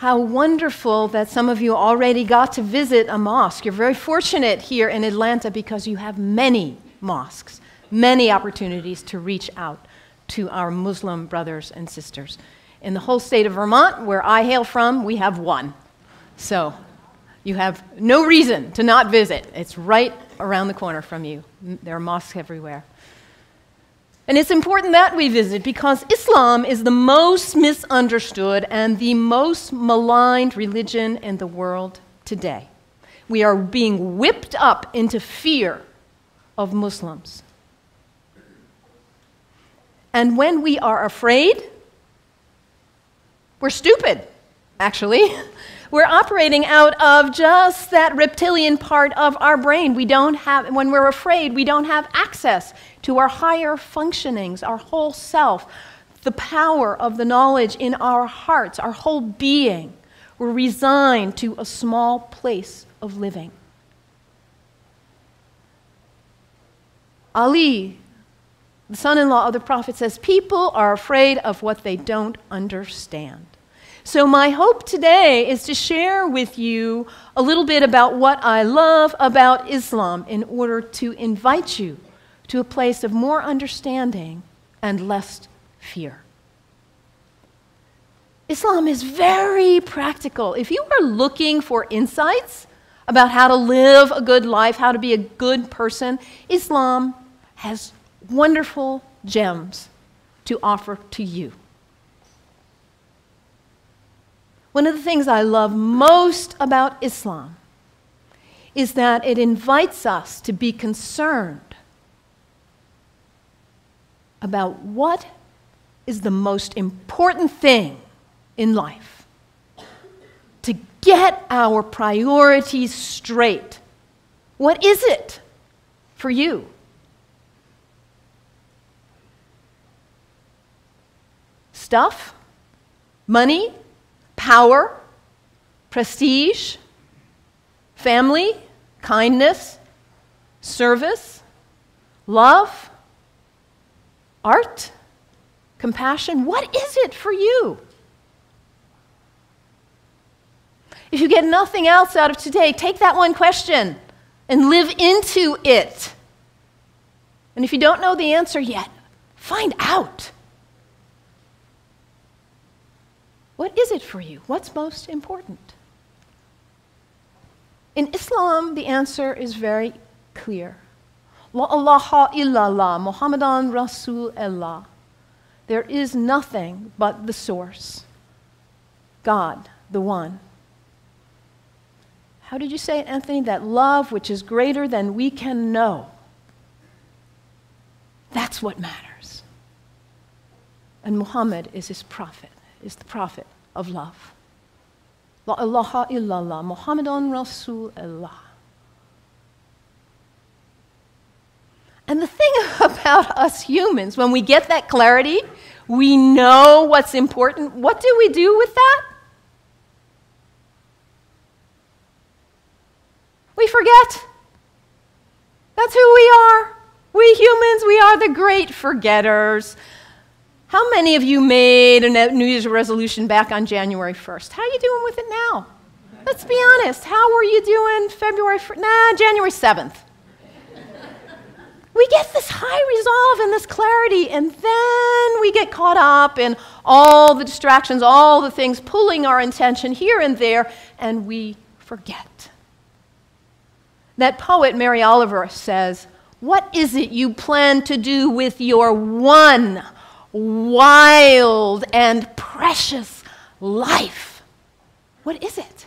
How wonderful that some of you already got to visit a mosque. You're very fortunate here in Atlanta because you have many mosques, many opportunities to reach out to our Muslim brothers and sisters. In the whole state of Vermont, where I hail from, we have one. So you have no reason to not visit. It's right around the corner from you. There are mosques everywhere. And it's important that we visit because Islam is the most misunderstood and the most maligned religion in the world today. We are being whipped up into fear of Muslims. And when we are afraid, we're stupid, actually. We're operating out of just that reptilian part of our brain. When we're afraid, we don't have access to our higher functionings, our whole self, the power of the knowledge in our hearts, our whole being. We're resigned to a small place of living. Ali, the son-in-law of the Prophet, says, people are afraid of what they don't understand. So my hope today is to share with you a little bit about what I love about Islam in order to invite you to a place of more understanding and less fear. Islam is very practical. If you are looking for insights about how to live a good life, how to be a good person, Islam has wonderful gems to offer to you. One of the things I love most about Islam is that it invites us to be concerned about what is the most important thing in life. To get our priorities straight. What is it for you? Stuff? Money? Power, prestige, family, kindness, service, love, art, compassion. What is it for you? If you get nothing else out of today, take that one question and live into it. And if you don't know the answer yet, find out. What is it for you? What's most important? In Islam, the answer is very clear. La ilaha illallah, Muhammadan Rasulullah. There is nothing but the source, God, the one. How did you say it, Anthony? That love which is greater than we can know. That's what matters. And Muhammad is his prophet. Is the prophet of love. La ilaha illallah, Muhammadan Rasulullah. And the thing about us humans, when we get that clarity, we know what's important. What do we do with that? We forget. That's who we are. We humans, we are the great forgetters. How many of you made a New Year's resolution back on January 1st? How are you doing with it now? Let's be honest. How were you doing January 7th? We get this high resolve and this clarity, and then we get caught up in all the distractions, all the things pulling our attention here and there, and we forget. That poet, Mary Oliver, says, what is it you plan to do with your one wild and precious life? What is it?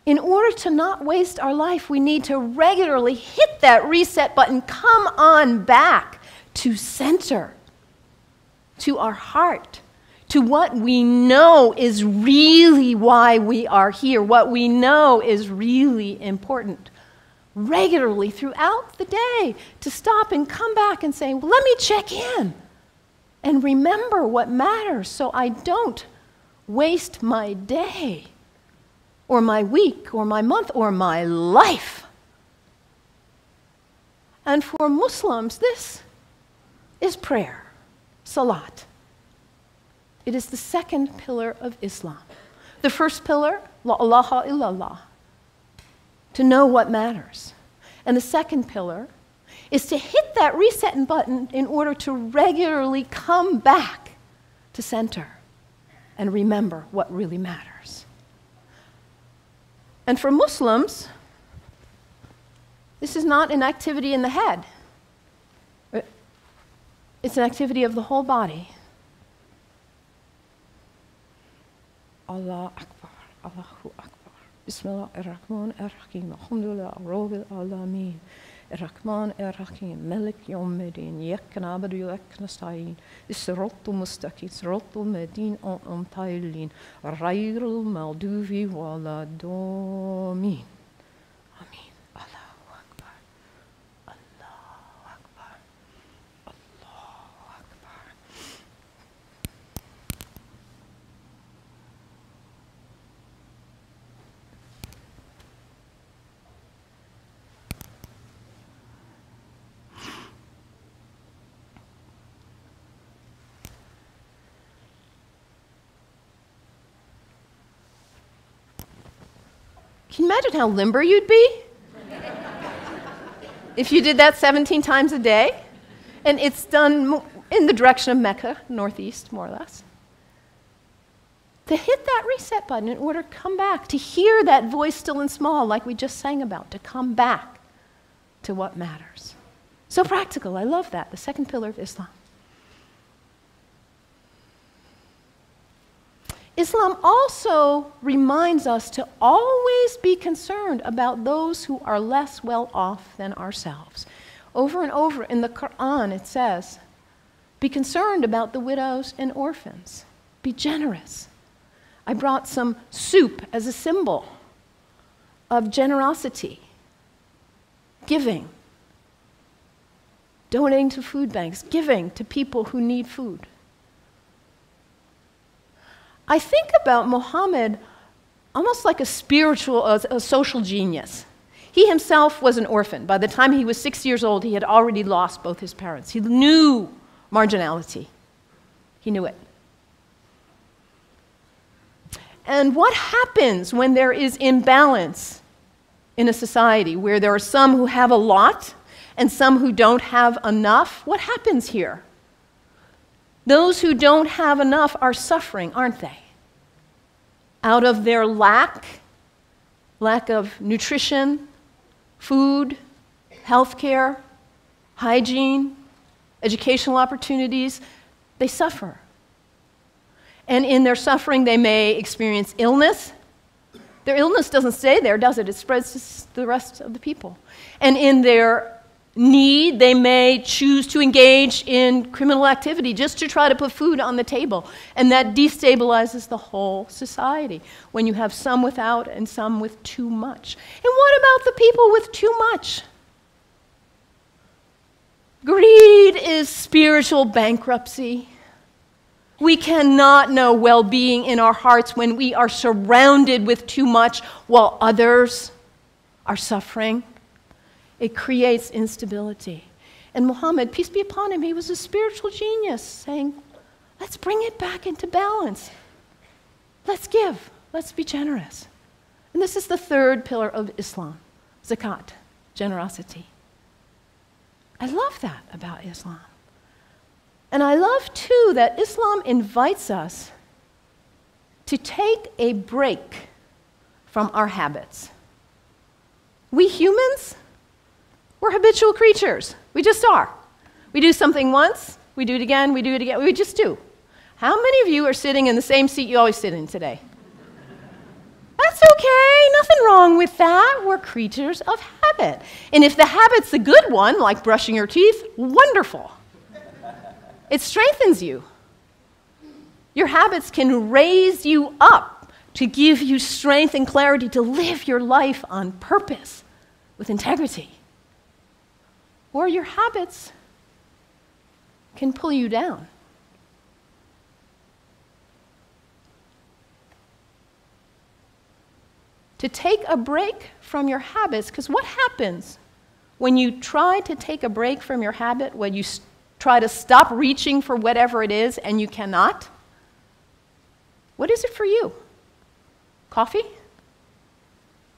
In order to not waste our life, we need to regularly hit that reset button, come on back to center, to our heart, to what we know is really why we are here, what we know is really important. Regularly throughout the day, to stop and come back and say, well, let me check in and remember what matters so I don't waste my day or my week or my month or my life. And for Muslims, this is prayer, salat, It is the second pillar of Islam. The first pillar, la ilaha illallah, to know what matters. And the second pillar is to hit that reset button in order to regularly come back to center and remember what really matters. And for Muslims, this is not an activity in the head. It's an activity of the whole body. Allah Akbar, Allahu Akbar. Bismillah ar-Rahman ar-Rahim. Alhamdulillah, Rabbil Alameen. Ar-Rahman ar-Rahim. Malik Yawmiddin. Iyyak na'budu wa iyyak nasta'in. As-siratal mustaqim. Siratal ladhina an'amta alayhim. Ghayril maghdubi waladdallin. Amin. Allahu Akbar. Allahu Akbar. Allahu Akbar. Can you imagine how limber you'd be if you did that 17 times a day? And it's done in the direction of Mecca, northeast, more or less. To hit that reset button in order to come back, to hear that voice still and small like we just sang about, to come back to what matters. So practical, I love that, the second pillar of Islam. Islam also reminds us to always be concerned about those who are less well off than ourselves. Over and over in the Quran it says, be concerned about the widows and orphans. Be generous. I brought some soup as a symbol of generosity, giving, donating to food banks, giving to people who need food. I think about Muhammad almost like a spiritual, a social genius. He himself was an orphan. By the time he was 6 years old, he had already lost both his parents. He knew marginality. He knew it. And what happens when there is imbalance in a society where there are some who have a lot and some who don't have enough? What happens here? Those who don't have enough are suffering, aren't they? Out of their lack of nutrition, food, healthcare, hygiene, educational opportunities, they suffer. And in their suffering, they may experience illness. Their illness doesn't stay there, does it? It spreads to the rest of the people. And in their need, they may choose to engage in criminal activity just to try to put food on the table. And that destabilizes the whole society when you have some without and some with too much. And what about the people with too much? Greed is spiritual bankruptcy. We cannot know well-being in our hearts when we are surrounded with too much while others are suffering. It creates instability. And Muhammad, peace be upon him, he was a spiritual genius, saying, let's bring it back into balance. Let's give. Let's be generous. And this is the third pillar of Islam, zakat, generosity. I love that about Islam. And I love, too, that Islam invites us to take a break from our habits. We humans, we're habitual creatures. We just are. We do something once, we do it again, we do it again. We just do. How many of you are sitting in the same seat you always sit in today? That's okay. Nothing wrong with that. We're creatures of habit. And if the habit's a good one, like brushing your teeth, wonderful. It strengthens you. Your habits can raise you up to give you strength and clarity to live your life on purpose with integrity. Or your habits can pull you down. To take a break from your habits, because what happens when you try to take a break from your habit, when you try to stop reaching for whatever it is and you cannot? What is it for you? Coffee?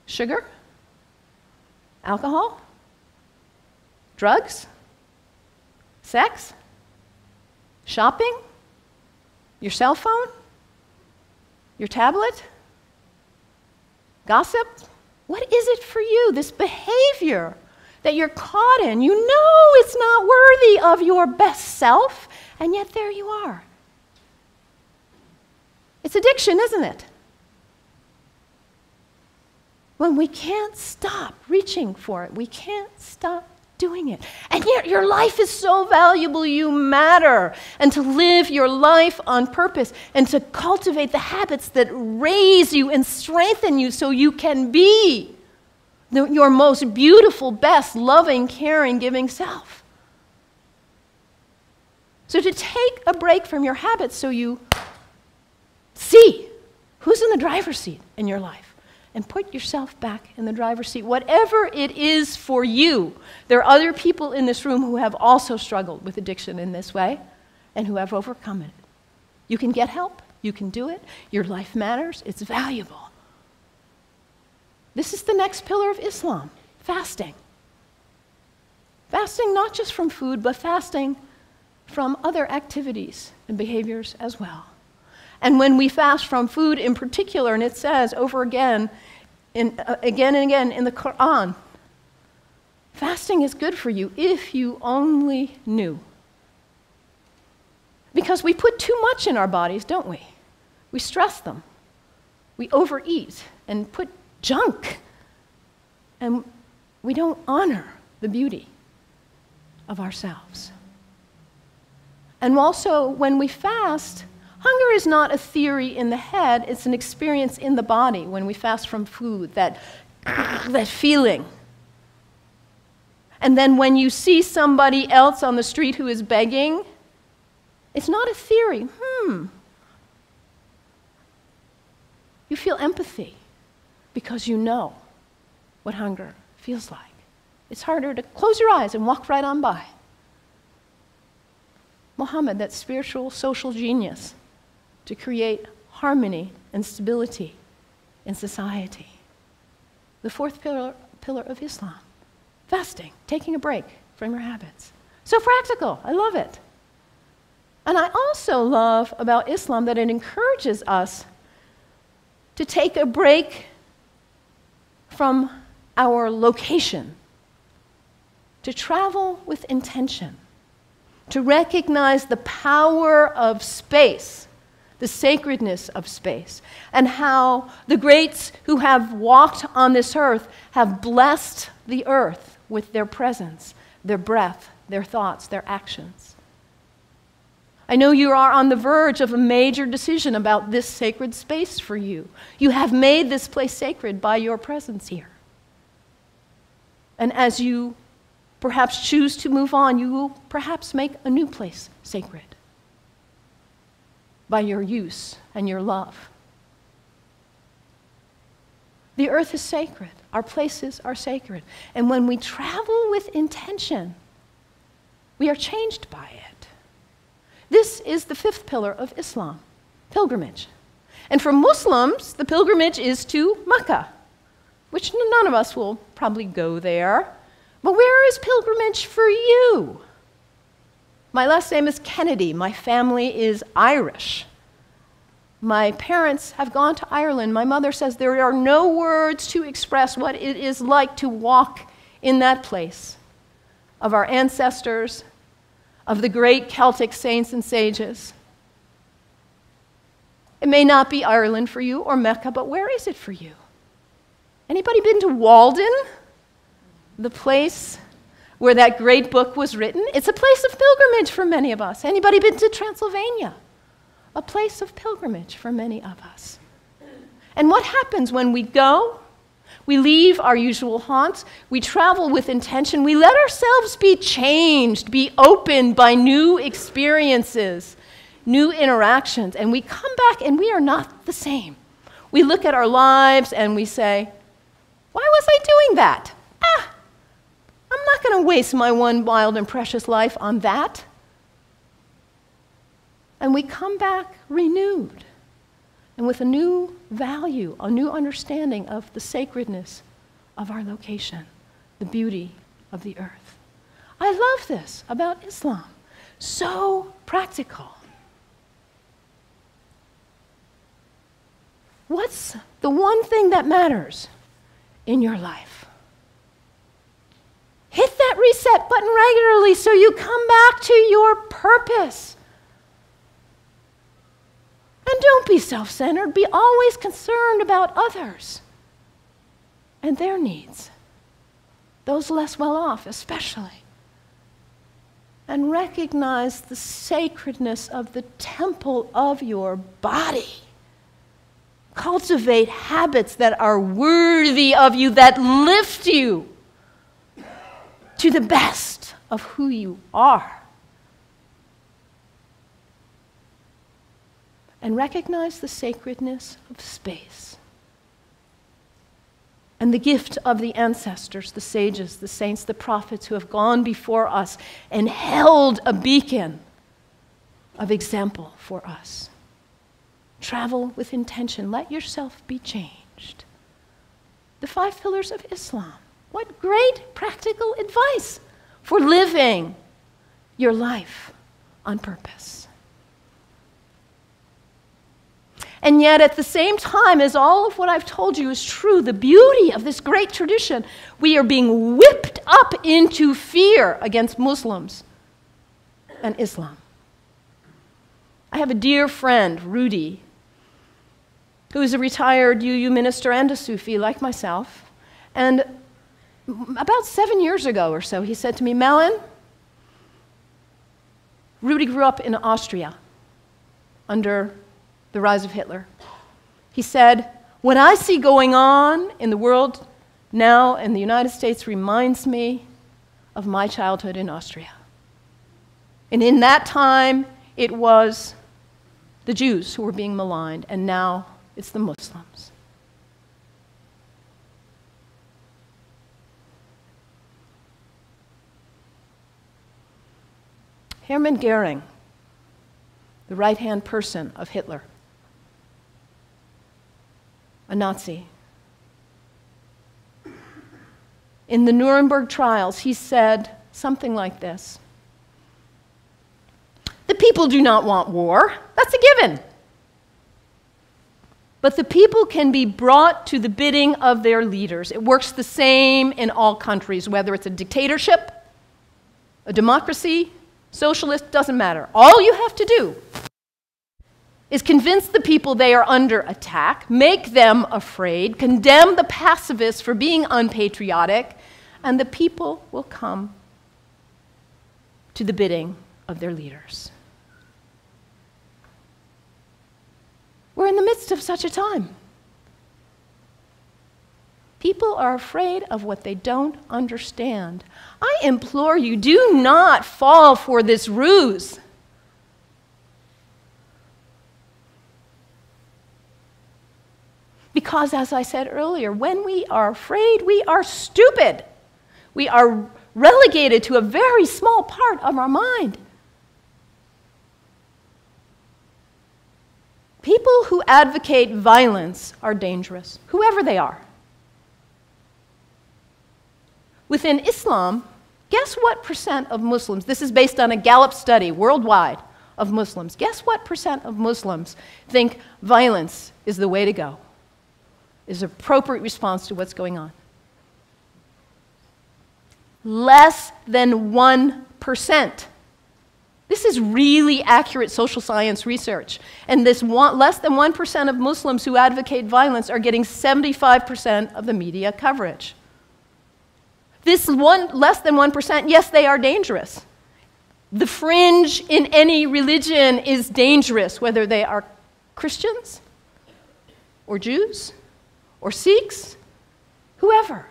Sugar? Alcohol? Drugs? Sex? Shopping? Your cell phone? Your tablet? Gossip? What is it for you, this behavior that you're caught in? You know it's not worthy of your best self, and yet there you are. It's addiction, isn't it? When we can't stop reaching for it, we can't stop doing it. And yet your life is so valuable, you matter. And to live your life on purpose and to cultivate the habits that raise you and strengthen you so you can be your most beautiful, best, loving, caring, giving self. So to take a break from your habits so you see who's in the driver's seat in your life. And put yourself back in the driver's seat. Whatever it is for you, there are other people in this room who have also struggled with addiction in this way and who have overcome it. You can get help. You can do it. Your life matters. It's valuable. This is the next pillar of Islam, fasting. Fasting not just from food, but fasting from other activities and behaviors as well. And when we fast from food in particular, and it says over again and again in the Quran, fasting is good for you if you only knew. Because we put too much in our bodies, don't we? We stress them. We overeat and put junk. And we don't honor the beauty of ourselves. And also, when we fast, hunger is not a theory in the head, it's an experience in the body when we fast from food, that feeling. And then when you see somebody else on the street who is begging, it's not a theory. You feel empathy because you know what hunger feels like. It's harder to close your eyes and walk right on by. Muhammad, that spiritual social genius, to create harmony and stability in society. The fourth pillar of Islam, fasting, taking a break from your habits. So practical, I love it. And I also love about Islam that it encourages us to take a break from our location, to travel with intention, to recognize the power of space, the sacredness of space, and how the greats who have walked on this earth have blessed the earth with their presence, their breath, their thoughts, their actions. I know you are on the verge of a major decision about this sacred space for you. You have made this place sacred by your presence here. And as you perhaps choose to move on, you will perhaps make a new place sacred by your use and your love. The earth is sacred. Our places are sacred. And when we travel with intention, we are changed by it. This is the fifth pillar of Islam, pilgrimage. And for Muslims, the pilgrimage is to Mecca, which none of us will probably go there. But where is pilgrimage for you? My last name is Kennedy. My family is Irish. My parents have gone to Ireland. My mother says there are no words to express what it is like to walk in that place of our ancestors, of the great Celtic saints and sages. It may not be Ireland for you or Mecca, but where is it for you? Anybody been to Walden? The place where that great book was written? It's a place of pilgrimage for many of us. Anybody been to Transylvania? A place of pilgrimage for many of us. And what happens when we go? We leave our usual haunts. We travel with intention. We let ourselves be changed, be opened by new experiences, new interactions. And we come back and we are not the same. We look at our lives and we say, why was I doing that? I'm not going to waste my one wild and precious life on that. And we come back renewed, and with a new value, a new understanding of the sacredness of our location, the beauty of the earth. I love this about Islam. So practical. What's the one thing that matters in your life? Hit that reset button regularly so you come back to your purpose. And don't be self-centered. Be always concerned about others and their needs, those less well off especially. And recognize the sacredness of the temple of your body. Cultivate habits that are worthy of you, that lift you to the best of who you are. And recognize the sacredness of space and the gift of the ancestors, the sages, the saints, the prophets who have gone before us and held a beacon of example for us. Travel with intention. Let yourself be changed. The 5 pillars of Islam. What great practical advice for living your life on purpose. And yet, at the same time as all of what I've told you is true, the beauty of this great tradition, we are being whipped up into fear against Muslims and Islam. I have a dear friend, Rudy, who is a retired UU minister and a Sufi like myself. And about 7 years ago or so, he said to me, Mellen, Rudy grew up in Austria under the rise of Hitler. He said, what I see going on in the world now in the United States reminds me of my childhood in Austria. And in that time, it was the Jews who were being maligned, and now it's the Muslims. Hermann Goering, the right-hand person of Hitler, a Nazi. In the Nuremberg trials, he said something like this: the people do not want war, that's a given. But the people can be brought to the bidding of their leaders. It works the same in all countries, whether it's a dictatorship, a democracy, socialist, doesn't matter. All you have to do is convince the people they are under attack, make them afraid, condemn the pacifists for being unpatriotic, and the people will come to the bidding of their leaders. We're in the midst of such a time. People are afraid of what they don't understand. I implore you, do not fall for this ruse. Because, as I said earlier, when we are afraid, we are stupid. We are relegated to a very small part of our mind. People who advocate violence are dangerous, whoever they are. Within Islam, guess what percent of Muslims, this is based on a Gallup study worldwide of Muslims, guess what percent of Muslims think violence is the way to go, is an appropriate response to what's going on? Less than 1%. This is really accurate social science research. And this less than 1% of Muslims who advocate violence are getting 75% of the media coverage. This less than 1%, yes, they are dangerous. The fringe in any religion is dangerous, whether they are Christians or Jews or Sikhs, whoever.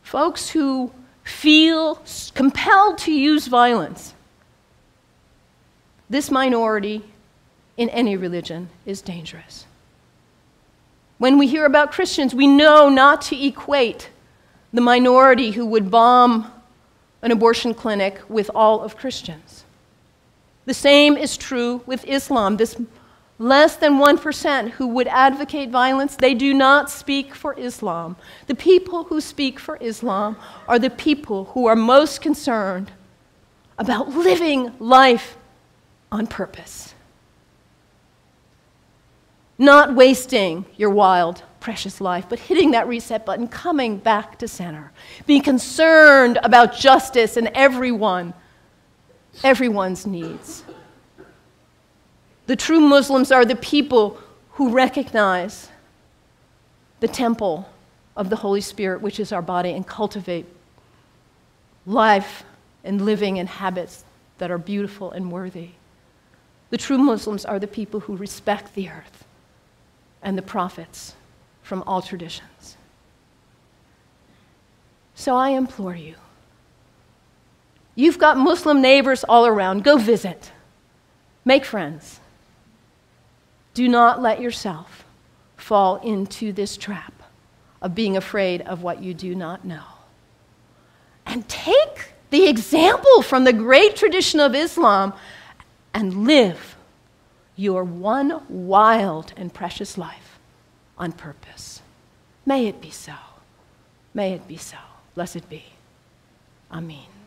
Folks who feel compelled to use violence. This minority in any religion is dangerous. When we hear about Christians, we know not to equate the minority who would bomb an abortion clinic with all of Christians. The same is true with Islam. This less than 1% who would advocate violence, they do not speak for Islam. The people who speak for Islam are the people who are most concerned about living life on purpose. Not wasting your wild, precious life, but hitting that reset button, coming back to center. Being concerned about justice and everyone's needs. The true Muslims are the people who recognize the temple of the Holy Spirit, which is our body, and cultivate life and living and habits that are beautiful and worthy. The true Muslims are the people who respect the earth and the prophets from all traditions. So I implore you, you've got Muslim neighbors all around. Go visit. Make friends. Do not let yourself fall into this trap of being afraid of what you do not know. And take the example from the great tradition of Islam and live your one wild and precious life on purpose. May it be so. May it be so. Blessed be. Amen.